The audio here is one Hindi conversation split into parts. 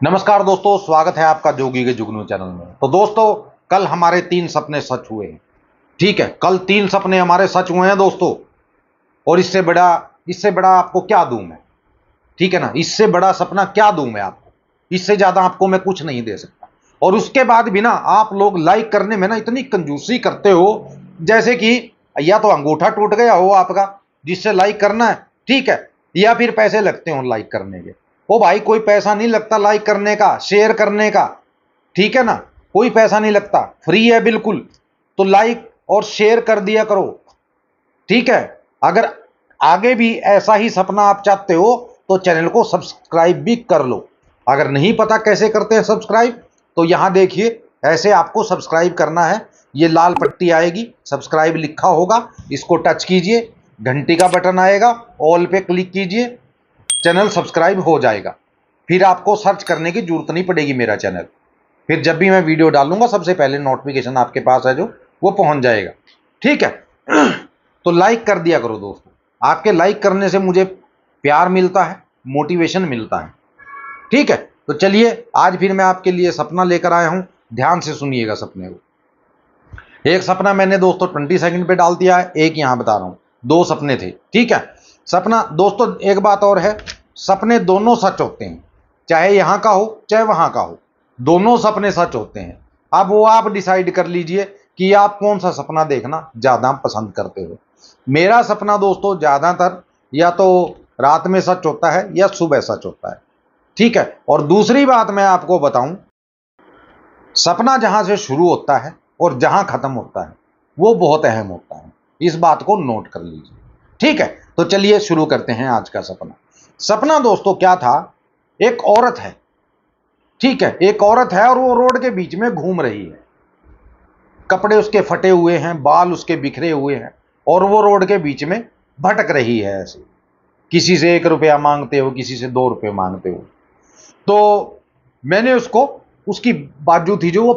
नमस्कार दोस्तों, स्वागत है आपका जोगी के जुगनू चैनल में। तो दोस्तों, कल हमारे 3 सपने सच हुए हैं। ठीक है, कल 3 सपने हमारे सच हुए हैं दोस्तों। और इससे बड़ा आपको क्या दूं मैं? ठीक है ना, इससे बड़ा सपना क्या दूं मैं आपको? इससे ज्यादा आपको मैं कुछ नहीं दे सकता। और उसके बाद भी ना आप लोग लाइक करने में ना इतनी कंजूसी करते हो, जैसे कि या तो अंगूठा टूट गया हो आपका जिससे लाइक करना है, ठीक है, या फिर पैसे लगते हो लाइक करने के। ओ भाई, कोई पैसा नहीं लगता लाइक करने का, शेयर करने का। ठीक है ना, कोई पैसा नहीं लगता, फ्री है बिल्कुल। तो लाइक और शेयर कर दिया करो। ठीक है, अगर आगे भी ऐसा ही सपना आप चाहते हो तो चैनल को सब्सक्राइब भी कर लो। अगर नहीं पता कैसे करते हैं सब्सक्राइब, तो यहां देखिए, ऐसे आपको सब्सक्राइब करना है। ये लाल पट्टी आएगी, सब्सक्राइब लिखा होगा, इसको टच कीजिए, घंटी का बटन आएगा, ऑल पे क्लिक कीजिए, चैनल सब्सक्राइब हो जाएगा। फिर आपको सर्च करने की जरूरत नहीं पड़ेगी मेरा चैनल। फिर जब भी मैं वीडियो डालूंगा सबसे पहले नोटिफिकेशन आपके पास है जो वो पहुंच जाएगा। ठीक है। तो लाइक कर दिया करो दोस्तों। आपके लाइक करने से मुझे प्यार मिलता है, मोटिवेशन मिलता है। ठीक है, तो चलिए आज फिर मैं आपके लिए सपना लेकर आया हूं। ध्यान से सुनिएगा सपने को। एक सपना मैंने दोस्तों 20 सेकंड पे डाल दिया है, एक यहां बता रहा हूं। 2 सपने थे। ठीक है, सपना दोस्तों, एक बात और है, सपने दोनों सच होते हैं, चाहे यहां का हो चाहे वहां का हो, दोनों सपने सच होते हैं। अब वो आप डिसाइड कर लीजिए कि आप कौन सा सपना देखना ज्यादा पसंद करते हो। मेरा सपना दोस्तों ज्यादातर या तो रात में सच होता है या सुबह सच होता है। ठीक है, और दूसरी बात मैं आपको बताऊं, सपना जहां से शुरू होता है और जहां खत्म होता है वो बहुत अहम होता है। इस बात को नोट कर लीजिए। ठीक है, तो चलिए शुरू करते हैं आज का सपना। सपना दोस्तों क्या था, एक औरत है। ठीक है, एक औरत है और वो रोड के बीच में घूम रही है। कपड़े उसके फटे हुए हैं, बाल उसके बिखरे हुए हैं, और वो रोड के बीच में भटक रही है ऐसे। किसी से 1 रुपया मांगते हो, किसी से 2 रुपये मांगते हो। तो मैंने उसको, उसकी बाजू थी जो, वो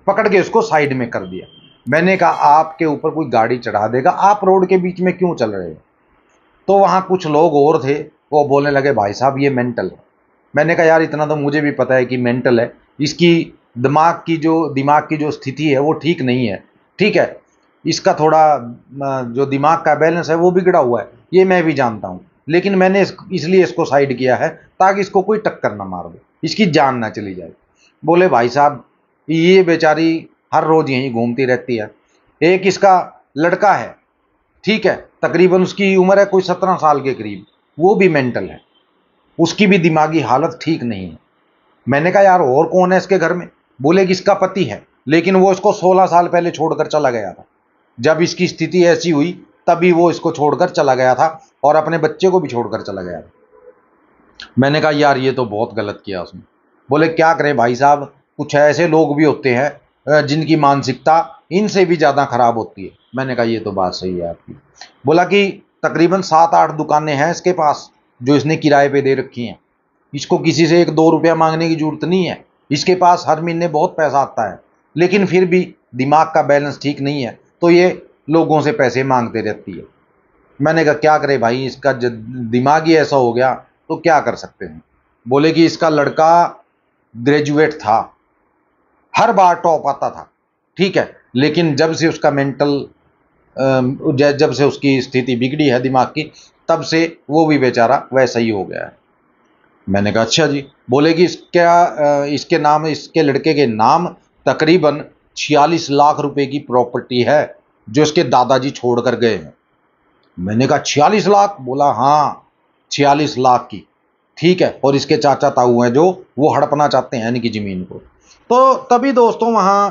पकड़ के उसको साइड में कर दिया। मैंने कहा आपके ऊपर कोई गाड़ी चढ़ा देगा, आप रोड के बीच में क्यों चल रहे हो? तो वहां कुछ लोग और थे, वो बोलने लगे भाई साहब ये मेंटल है। मैंने कहा यार इतना तो मुझे भी पता है कि मेंटल है, इसकी दिमाग की जो स्थिति है वो ठीक नहीं है। ठीक है, इसका थोड़ा जो दिमाग का बैलेंस है वो बिगड़ा हुआ है, ये मैं भी जानता हूँ। लेकिन मैंने इसलिए इसको साइड किया है ताकि इसको कोई टक्कर ना मार दे, इसकी जान ना चली जाए। बोले भाई साहब ये बेचारी हर रोज यहीं घूमती रहती है। एक इसका लड़का है, ठीक है, तकरीबन उसकी उम्र है कोई 17 साल के करीब, वो भी मेंटल है, उसकी भी दिमागी हालत ठीक नहीं है। मैंने कहा यार और कौन है इसके घर में? बोले कि इसका पति है, लेकिन वो इसको 16 साल पहले छोड़कर चला गया था। जब इसकी स्थिति ऐसी हुई तभी वो इसको छोड़कर चला गया था, और अपने बच्चे को भी छोड़कर चला गया था। मैंने कहा यार ये तो बहुत गलत किया उसने। बोले क्या करें भाई साहब, कुछ ऐसे लोग भी होते हैं जिनकी मानसिकता इनसे भी ज़्यादा खराब होती है। मैंने कहा ये तो बात सही है आपकी। बोला कि तकरीबन 7-8 दुकानें हैं इसके पास जो इसने किराए पे दे रखी हैं। इसको किसी से 1-2 रुपया मांगने की जरूरत नहीं है, इसके पास हर महीने बहुत पैसा आता है, लेकिन फिर भी दिमाग का बैलेंस ठीक नहीं है, तो ये लोगों से पैसे मांगते रहती है। मैंने कहा क्या करे भाई, इसका दिमाग ही ऐसा हो गया तो क्या कर सकते हैं। बोले कि इसका लड़का ग्रेजुएट था, हर बार टॉप आता था, ठीक है, लेकिन जब से उसका मेंटल जब से उसकी स्थिति बिगड़ी है दिमाग की, तब से वो भी बेचारा वैसा ही हो गया है। मैंने कहा अच्छा जी। बोले कि इसके लड़के के नाम तकरीबन 46 लाख रुपए की प्रॉपर्टी है जो इसके दादाजी छोड़ कर गए हैं। मैंने कहा 46 लाख? बोला हाँ, 46 लाख की। ठीक है, और इसके चाचा ताऊ हैं जो वो हड़पना चाहते हैं इनकी जमीन को। तो तभी दोस्तों वहां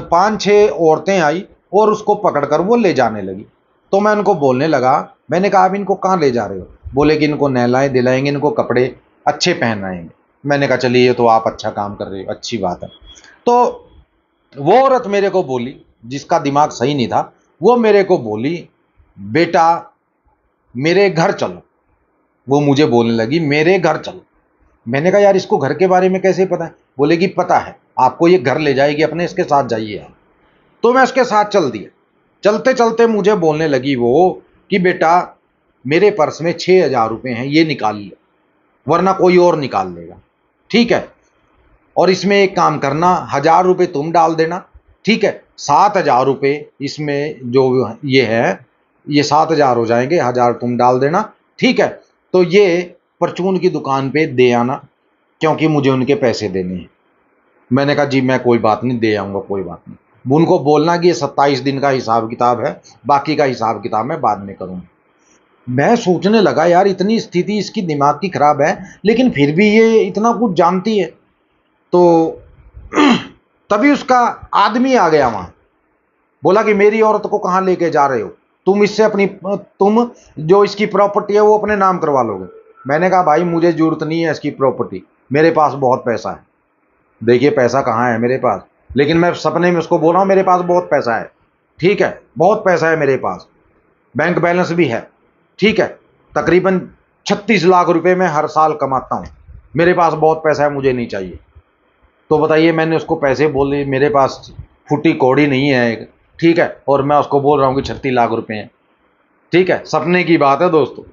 5-6 औरतें आई और उसको पकड़कर वो ले जाने लगी। तो मैं उनको बोलने लगा, मैंने कहा आप इनको कहाँ ले जा रहे हो? बोले कि इनको नहलाएं दिलाएंगे, इनको कपड़े अच्छे पहनाएंगे। मैंने कहा चलिए ये तो आप अच्छा काम कर रहे हो, अच्छी बात है। तो वो औरत मेरे को बोली, जिसका दिमाग सही नहीं था, वो मेरे को बोली बेटा मेरे घर चलो। वो मुझे बोलने लगी मेरे घर चलो। मैंने कहा यार इसको घर के बारे में कैसे पता है? बोले कि पता है, आपको ये घर ले जाएगी अपने, इसके साथ जाइए आप। तो मैं उसके साथ चल दिया। चलते चलते मुझे बोलने लगी वो कि बेटा मेरे पर्स में 6,000 रुपये हैं, ये निकाल लो वरना कोई और निकाल लेगा। ठीक है। और इसमें एक काम करना, 1000 रुपये तुम डाल देना, ठीक है। 7000 रुपये इसमें जो ये है, ये 7000 हो जाएंगे, 1000 तुम डाल देना, ठीक है। तो ये परचून की दुकान पे दे आना, क्योंकि मुझे उनके पैसे देने हैं। मैंने कहा जी मैं कोई बात नहीं, दे आऊंगा, कोई बात नहीं। उनको बोलना कि ये 27 दिन का हिसाब किताब है, बाकी का हिसाब किताब मैं बाद में करूंगा। मैं सोचने लगा यार, इतनी स्थिति इसकी दिमाग की खराब है, लेकिन फिर भी ये इतना कुछ जानती है। तो तभी उसका आदमी आ गया वहां, बोला कि मेरी औरत को कहां लेके जा रहे हो, तुम इससे अपनी, तुम जो इसकी प्रॉपर्टी है वो अपने नाम करवा लोगे। मैंने कहा भाई मुझे जरूरत नहीं है इसकी प्रॉपर्टी, मेरे पास बहुत पैसा है। देखिए पैसा कहाँ है मेरे पास, लेकिन मैं सपने में उसको बोल रहा हूँ मेरे पास बहुत पैसा है, ठीक है, बहुत पैसा है मेरे पास, बैंक बैलेंस भी है, ठीक है। तकरीबन 36 लाख रुपए मैं हर साल कमाता हूँ, मेरे पास बहुत पैसा है, मुझे नहीं चाहिए। तो बताइए, मैंने उसको पैसे बोले, मेरे पास फुटी कौड़ी नहीं है एक, ठीक है, और मैं उसको बोल रहा हूँ कि 36 लाख रुपए हैं, ठीक है। सपने की बात है दोस्तों।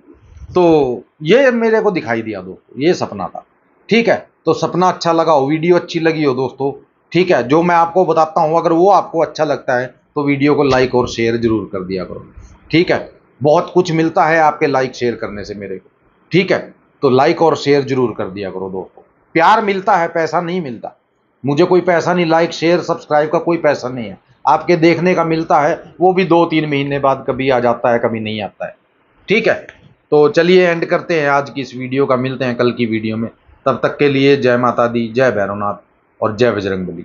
तो ये मेरे को दिखाई दिया दोस्तों, ये सपना था, ठीक है। तो सपना अच्छा लगा हो, वीडियो अच्छी लगी हो दोस्तों, ठीक है, जो मैं आपको बताता हूँ अगर वो आपको अच्छा लगता है तो वीडियो को लाइक और शेयर जरूर कर दिया करो, ठीक है। बहुत कुछ मिलता है आपके लाइक शेयर करने से मेरे को, ठीक है। तो लाइक और शेयर जरूर कर दिया करो दोस्तों, प्यार मिलता है, पैसा नहीं मिलता। मुझे कोई पैसा नहीं, लाइक शेयर सब्सक्राइब का कोई पैसा नहीं है, आपके देखने का मिलता है, वो भी 2-3 महीने बाद कभी आ जाता है, कभी नहीं आता है, ठीक है। तो चलिए एंड करते हैं आज की इस वीडियो का, मिलते हैं कल की वीडियो में। तब तक के लिए जय माता दी, जय भैरवनाथ और जय बजरंगबली।